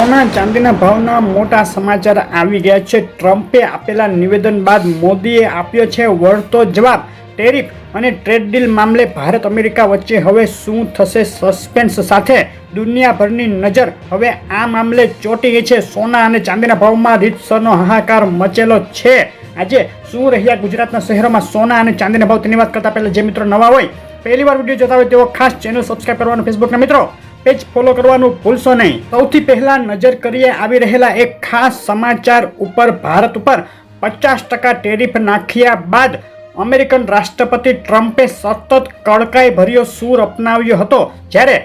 હમણાં ચાંદીના ભાવના મોટા સમાચાર આવી ગયા છે. ટ્રમ્પે આપેલા નિવેદન બાદ મોદીએ આપ્યો છે વળતો જવાબ. ટેરિફ અને ટ્રેડ ડીલ મામલે ભારત અમેરિકા વચ્ચે હવે શું થશે? સસ્પેન્સ સાથે દુનિયાભરની નજર હવે આ મામલે ચોંટી ગઈ છે. સોના અને ચાંદીના ભાવમાં રીતસરનો હાહાકાર મચેલો છે. આજે શું રહ્યા ગુજરાતના શહેરોમાં સોના અને ચાંદીના ભાવ, તેની વાત કરતા પહેલા જે મિત્રો નવા હોય, પહેલી વાર વિડીયો જોતા હોય તેઓ ખાસ ચેનલ સબસ્ક્રાઇબ કરવાનું, ફેસબુકના મિત્રો પેજ ફોલો કરવાનું ભૂલશો નહીં. સૌથી પહેલા નજર કરીએ આવી રહેલા એક ખાસ સમાચાર ઉપર. ભારત ઉપર 50% ટેરિફ નાખ્યા બાદ અમેરિકન રાષ્ટ્રપતિ ટ્રમ્પે સતત કડકાઈ ભર્યો સૂર અપનાવ્યો હતો. જ્યારે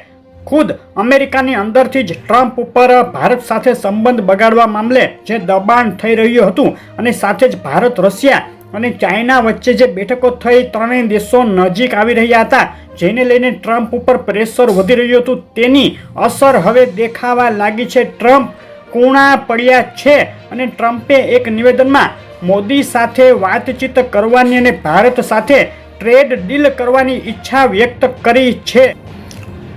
ખુદ અમેરિકાની અંદરથી જ ટ્રમ્પ ઉપર ભારત સાથે સંબંધ બગાડવા મામલે જે દબાણ થઈ રહ્યું હતું અને સાથે જ ભારત, રશિયા અને ચાઇના વચ્ચે જે બેઠકો થઈ, ત્રણેય દેશો નજીક આવી રહ્યા હતા, જેને લઈને ટ્રમ્પ ઉપર પ્રેશર વધી રહ્યું હતું, તેની અસર હવે દેખાવા લાગી છે. ટ્રમ્પ કૂણા પડ્યા છે અને ટ્રમ્પે એક નિવેદનમાં મોદી સાથે વાતચીત કરવાની અને ભારત સાથે ટ્રેડ ડીલ કરવાની ઈચ્છા વ્યક્ત કરી છે.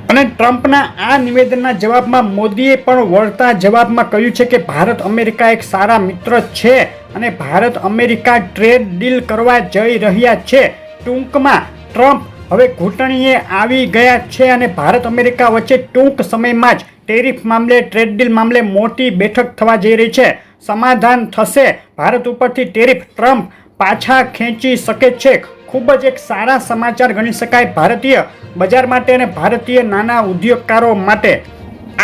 અને ટ્રમ્પના આ નિવેદનના જવાબમાં મોદીએ પણ વળતા જવાબમાં કહ્યું છે કે ભારત અમેરિકા એક સારા મિત્ર છે અને ભારત અમેરિકા ટ્રેડ ડીલ કરવા જઈ રહ્યા છે. ટૂંકમાં ટ્રમ્પ હવે ઘૂંટણીએ આવી ગયા છે અને ભારત અમેરિકા વચ્ચે ટૂંક સમયમાં જ ટેરિફ મામલે, ટ્રેડ ડીલ મામલે મોટી બેઠક થવા જઈ રહી છે. સમાધાન થશે. ભારત ઉપરથી ટેરિફ ટ્રમ્પ પાછા ખેંચી શકે છે. ખૂબ જ એક સારા સમાચાર ગણી શકાય ભારતીય બજાર માટે અને ભારતીય નાના ઉદ્યોગકારો માટે.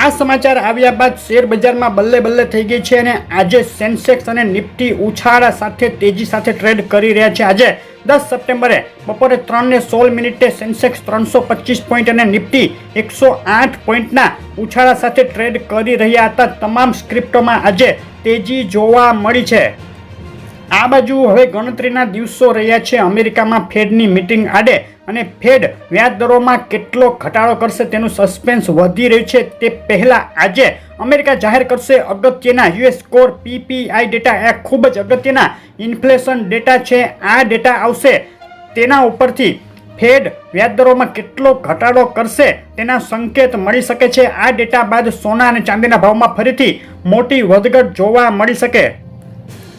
આ સમાચાર આવ્યા બાદ શેર બજારમાં બલ્લે બલ્લે થઈ ગઈ છે અને આજે સેન્સેક્સ અને નિફ્ટી ઉછાળા સાથે તેજી સાથે ટ્રેડ કરી રહ્યા છે. આજે 10 સપ્ટેમ્બરે બપોરે 3:16 સેન્સેક્સ 325 પોઈન્ટ અને નિફ્ટી 108 પોઈન્ટના ઉછાળા સાથે ટ્રેડ કરી રહ્યા હતા. તમામ સ્ક્રિપ્ટોમાં આજે તેજી જોવા મળી છે. આ બાજુ હવે ગણતરીના દિવસો રહ્યા છે અમેરિકામાં ફેડની મીટિંગ આડે અને ફેડ વ્યાજ દરોમાં કેટલો ઘટાડો કરશે તેનું સસ્પેન્સ વધી રહ્યું છે. તે પહેલા આજે અમેરિકા જાહેર કરશે અગત્યના યુએસ કોર પીપીઆઈ ડેટા. આ ખૂબ જ અગત્યના ઇન્ફ્લેશન ડેટા છે. આ ડેટા આવશે, તેના ઉપરથી ફેડ વ્યાજ દરોમાં કેટલો ઘટાડો કરશે તેના સંકેત મળી શકે છે. આ ડેટા બાદ સોના અને ચાંદીના ભાવમાં ફરીથી મોટી વધઘટ જોવા મળી શકે.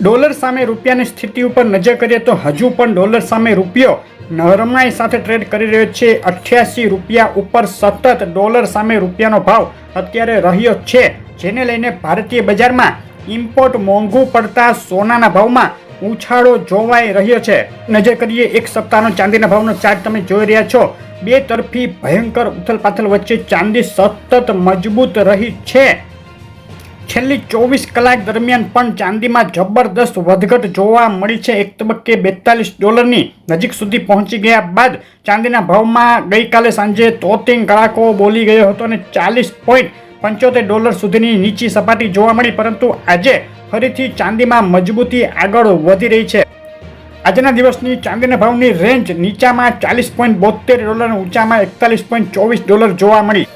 ડોલર સામે રૂપિયાની સ્થિતિ ઉપર નજર કરીએ તો હજુ પણ ડોલર સામે રૂપિયો નરમાઈ સાથે ટ્રેડ કરી રહ્યો છે. 88 રૂપિયા ઉપર સતત ડોલર સામે રૂપિયાનો ભાવ અત્યારે રહ્યો છે, જેને લઈને ભારતીય બજારમાં ઇમ્પોર્ટ મોંઘું પડતા સોનાના ભાવમાં ઉછાળો જોવાઈ રહ્યો છે. નજર કરીએ એક સપ્તાહનો ચાંદીના ભાવનો ચાર્ટ તમે જોઈ રહ્યા છો. બે તરફી ભયંકર ઉથલપાથલ વચ્ચે ચાંદી સતત મજબૂત રહી છે. છેલ્લી 24 કલાક દરમિયાન પણ ચાંદીમાં જબરદસ્ત વધઘટ જોવા મળી છે. એક તબક્કે $42 નજીક સુધી પહોંચી ગયા બાદ ચાંદીના ભાવમાં ગઈકાલે સાંજે તોતિંગ કડાકો બોલી ગયો હતો અને $40.75 સુધીની નીચી સપાટી જોવા મળી. પરંતુ આજે ફરીથી ચાંદીમાં મજબૂતી આગળ વધી રહી છે. આજના દિવસની ચાંદીના ભાવની રેન્જ નીચામાં $40.72 અને ઊંચામાં $41.24 જોવા મળી.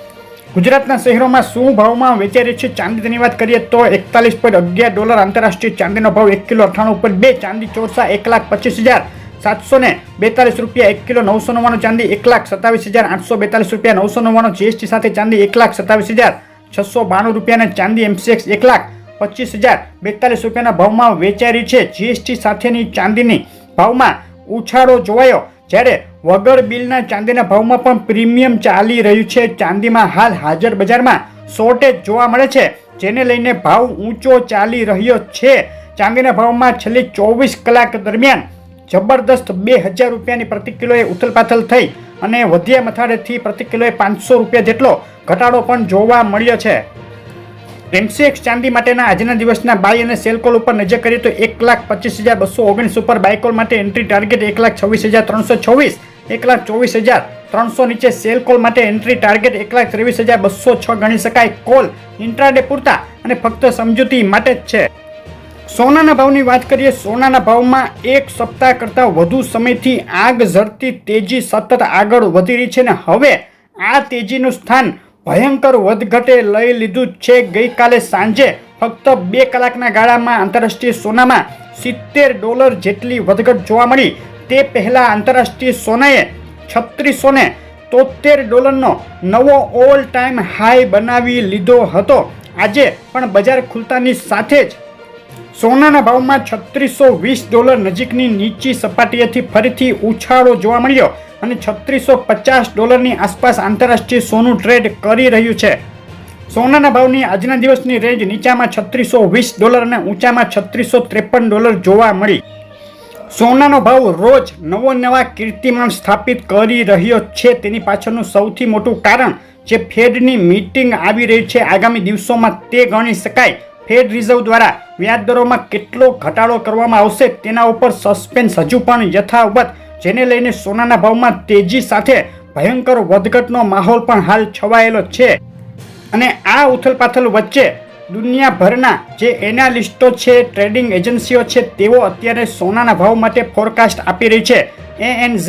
ગુજરાતના શહેરોમાં શું ભાવમાં વેચાઈ રહી છે ચાંદી, તેની વાત કરીએ તો $41.11 આંતરરાષ્ટ્રીય ચાંદીનો ભાવ 1 કિલો 98 ઉપર 2. ચાંદી ચોરસા 1,25,742 રૂપિયા 1 કિલો. 999 ચાંદી 1,27,842 રૂપિયા 999. જીએસટી સાથે ચાંદી 1,27,692 રૂપિયા અને ચાંદી એમસીએક્સ 1,25,042 રૂપિયાના ભાવમાં વેચાઈ રહી છે. જીએસટી સાથેની ચાંદીની ભાવમાં ઉછાળો જોવાયો, જ્યારે વગર બિલના ચાંદીના ભાવમાં પણ પ્રીમિયમ ચાલી રહ્યું છે. ચાંદીમાં હાલ હાજર બજારમાં શોર્ટેજ જોવા મળે છે, જેને લઈને ભાવ ઊંચો ચાલી રહ્યો છે. ચાંદીના ભાવમાં છેલ્લી 24 કલાક દરમિયાન જબરદસ્ત 2,000 રૂપિયાની પ્રતિ કિલોએ ઉથલપાથલ થઈ અને વધ્યા મથાળેથી પ્રતિ કિલોએ 500 રૂપિયા જેટલો ઘટાડો પણ જોવા મળ્યો છે. એમસીએક્સ ચાંદી માટેના આજના દિવસના બાય અને સેલ કોલ ઉપર નજર કરીએ તો 1,25,219 ઉપર બાય કોલ માટે એન્ટ્રી ટાર્ગેટ 1,26,326, 1,24,300 નીચે સેલ કોલ માટે એન્ટ્રી ટાર્ગેટ 1,23,206 ગણી શકાય. કોલ ઇન્ટ્રાડે પૂરતા અને ફક્ત સમજૂતી માટે જ છે. સોનાના ભાવની વાત કરીએ. સોનાના ભાવમાં એક સપ્તાહ કરતાં વધુ સમયથી આગ ઝરતી તેજી સતત આગળ વધી રહી છે અને હવે આ તેજીનું સ્થાન ભયંકર વધઘટે લઈ લીધું છે. ગઈકાલે સાંજે ફક્ત 2 કલાકના ગાળામાં આંતરરાષ્ટ્રીય સોનામાં $70 જેટલી વધઘટ જોવા મળી. તે પહેલા આંતરરાષ્ટ્રીય સોનાએ $3673નો નવો ઓલ ટાઈમ હાઈ બનાવી લીધો હતો. આજે પણ બજાર ખુલતાની સાથે જ સોનાના ભાવમાં $3620 નજીકની નીચી સપાટીએથી ફરીથી ઉછાળો જોવા મળ્યો અને $3650 આસપાસ આંતરરાષ્ટ્રીય સોનું ટ્રેડ કરી રહ્યું છે. સોનાના ભાવની આજના દિવસની રેન્જ નીચામાં $3620 અને ઊંચામાં $3653 જોવા મળી. સોનાનો ભાવ રોજ નવા કીર્તિમાન સ્થાપિત કરી રહ્યો છે. તેની પાછળનું સૌથી મોટું કારણ જે ફેડની મીટિંગ આવી રહી છે આગામી દિવસોમાં તે ગણી શકાય. ફેડ રિઝર્વ દ્વારા વ્યાજદરોમાં કેટલો ઘટાડો કરવામાં આવશે તેના ઉપર સસ્પેન્સ હજુ પણ યથાવત, જેને લઈને સોનાના ભાવમાં તેજી સાથે ભયંકર વધઘટનો માહોલ પણ હાલ છવાયેલો છે. અને આ ઉથલપાથલ વચ્ચે દુનિયાભરના જે એનાલિસ્ટો છે, ટ્રેડિંગ એજન્સીઓ છે, તેઓ અત્યારે સોનાના ભાવ માટે ફોરકાસ્ટ આપી રહી છે. ANZ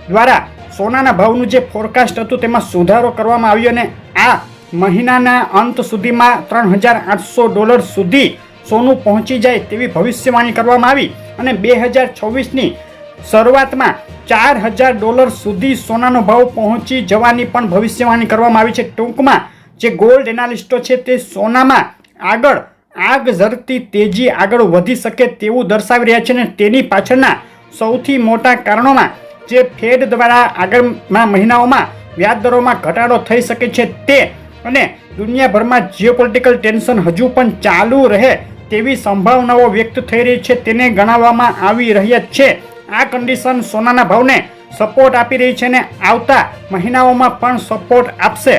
દ્વારા સોનાના ભાવનું જે ફોરકાસ્ટ હતું તેમાં સુધારો કરવામાં આવ્યો અને આ મહિનાના અંત સુધીમાં $3800 સુધી સોનું પહોંચી જાય તેવી ભવિષ્યવાણી કરવામાં આવી અને 2026ની શરૂઆતમાં $4000 સુધી સોનાનો ભાવ પહોંચી જવાની પણ ભવિષ્યવાણી કરવામાં આવી છે. ટૂંકમાં જે ગોલ્ડ એનાલિસ્ટો છે તે સોનામાં આગળ આગ ઝરતી તેજી આગળ વધી શકે તેવું દર્શાવી રહ્યા છે અને તેની પાછળના સૌથી મોટા કારણોમાં જે ફેડ દ્વારા આગળના મહિનાઓમાં વ્યાજદરોમાં ઘટાડો થઈ શકે છે તે અને દુનિયાભરમાં જીઓપોલિટિકલ ટેન્શન હજુ પણ ચાલુ રહે તેવી સંભાવનાઓ વ્યક્ત થઈ રહી છે તેને ગણાવવામાં આવી રહ્યા છે. આ કન્ડિશન સોનાના ભાવને સપોર્ટ આપી રહી છે અને આવતા મહિનાઓમાં પણ સપોર્ટ આપશે.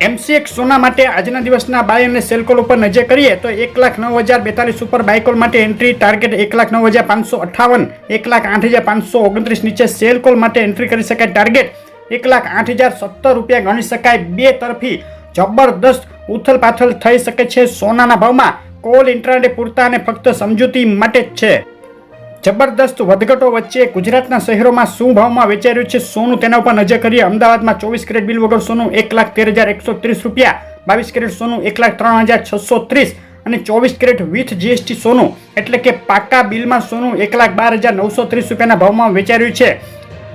MCX સોના માટે આજના દિવસના બાય અને સેલ કોલ ઉપર નજર કરીએ તો 1,09,042 ઉપર બાય કોલ માટે એન્ટ્રી ટાર્ગેટ 1,09,558, 1,08,529 નીચે સેલ કોલ માટે એન્ટ્રી કરી શકાય ટાર્ગેટ 1,08,017 રૂપિયા ગણી શકાય. બે તરફી જબરદસ્ત ઉથલપાથલ થઈ શકે છે સોનાના ભાવમાં. કોલ ઇન્ટ્રાડે પૂરતા અને ફક્ત સમજૂતી માટે જ છે. જબરદસ્ત વધઘટો વચ્ચે ગુજરાતના શહેરોમાં શું ભાવમાં વેચાઈ રહ્યું છે સોનું તેના ઉપર નજર કરીએ. અમદાવાદમાં 24 કેરેટ બિલ વગર સોનું 1,13,130 રૂપિયા, 22 કેરેટ સોનું 1,03,630 અને 24 કેરેટ વિથ GST સોનું એટલે કે પાકા બિલમાં સોનું 1,12,930 રૂપિયાના ભાવમાં વેચાઈ રહ્યું છે.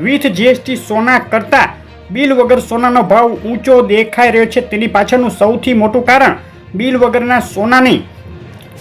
વિથ GST સોના કરતાં બિલ વગર સોનાનો ભાવ ઊંચો દેખાઈ રહ્યો છે. તેની પાછળનું સૌથી મોટું કારણ બિલ વગરના સોનાની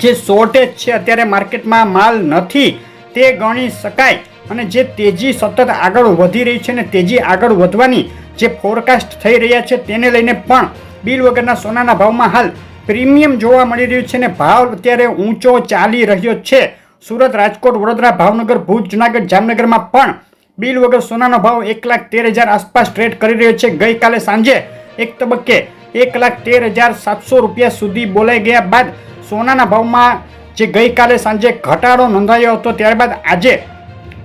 જે શોર્ટેજ છે, અત્યારે માર્કેટમાં માલ નથી તે ગણી શકાય. અને જે તેજી સતત આગળ વધી રહી છે અને તેજી આગળ વધવાની જે ફોરકાસ્ટ થઈ રહ્યા છે તેને લઈને પણ બિલ વગરના સોનાના ભાવમાં હાલ પ્રીમિયમ જોવા મળી રહ્યું છે અને ભાવ અત્યારે ઊંચો ચાલી રહ્યો છે. સુરત, રાજકોટ, વડોદરા, ભાવનગર, ભુજ, જુનાગઢ, જામનગરમાં પણ બિલ વગર સોનાનો ભાવ 1,13,000 આસપાસ ટ્રેડ કરી રહ્યો છે. ગઈકાલે સાંજે એક તબક્કે 1,13,700 રૂપિયા સુધી બોલાઈ ગયા બાદ સોનાના ભાવમાં જે ગઈકાલે સાંજે ઘટાડો નોંધાયો હતો ત્યારબાદ આજે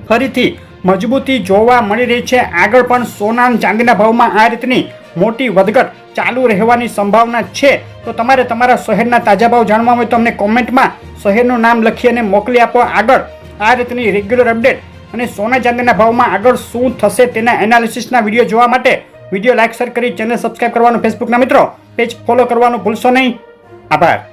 ફરીથી મજબૂતી જોવા મળી રહી છે. આગળ પણ સોના અને ચાંદીના ભાવમાં આ રીતની મોટી વધઘટ ચાલુ રહેવાની સંભાવના છે. તો તમારે તમારા શહેરના તાજા ભાવ જાણવા હોય તો અમને કોમેન્ટમાં શહેરનું નામ લખી અને મોકલી આપો. આગળ આ રીતની રેગ્યુલર અપડેટ અને સોના ચાંદીના ભાવમાં આગળ શું થશે તેના એનાલિસિસના વિડીયો જોવા માટે વિડીયો લાઇક શેર કરી ચેનલ સબસ્ક્રાઇબ કરવાનું, ફેસબુકના મિત્રો પેજ ફોલો કરવાનું ભૂલશો નહીં. આભાર.